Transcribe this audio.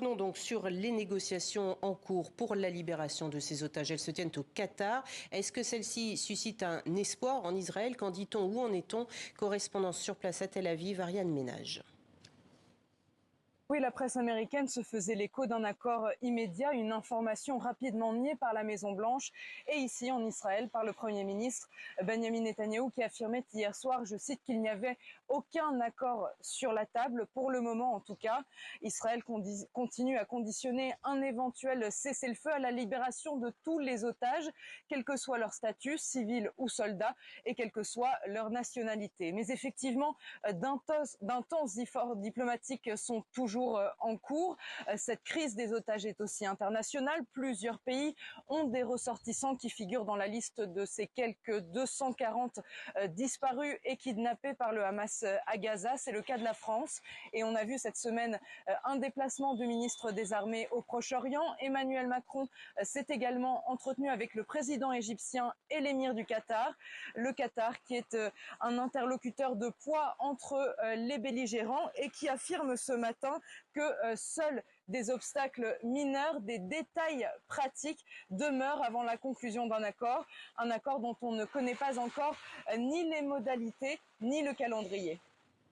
revenons donc sur les négociations en cours pour la libération de ces otages. Elles se tiennent au Qatar. Est-ce que celles-ci suscitent un espoir en Israël? Qu'en dit-on? Où en est-on? Correspondance sur place à Tel Aviv, Ariane Ménage. Oui, la presse américaine se faisait l'écho d'un accord immédiat, une information rapidement niée par la Maison-Blanche et ici en Israël par le Premier ministre Benjamin Netanyahou qui affirmait hier soir, je cite, qu'il n'y avait aucun accord sur la table, pour le moment en tout cas. Israël continue à conditionner un éventuel cessez-le-feu à la libération de tous les otages, quel que soit leur statut, civil ou soldat, et quelle que soit leur nationalité. Mais effectivement, d'intenses efforts diplomatiques sont toujours en cours. Cette crise des otages est aussi internationale. Plusieurs pays ont des ressortissants qui figurent dans la liste de ces quelques 240 disparus et kidnappés par le Hamas à Gaza. C'est le cas de la France. Et on a vu cette semaine un déplacement du ministre des Armées au Proche-Orient. Emmanuel Macron s'est également entretenu avec le président égyptien et l'émir du Qatar. Le Qatar qui est un interlocuteur de poids entre les belligérants et qui affirme ce matin que seuls des obstacles mineurs, des détails pratiques demeurent avant la conclusion d'un accord dont on ne connaît pas encore ni les modalités ni le calendrier.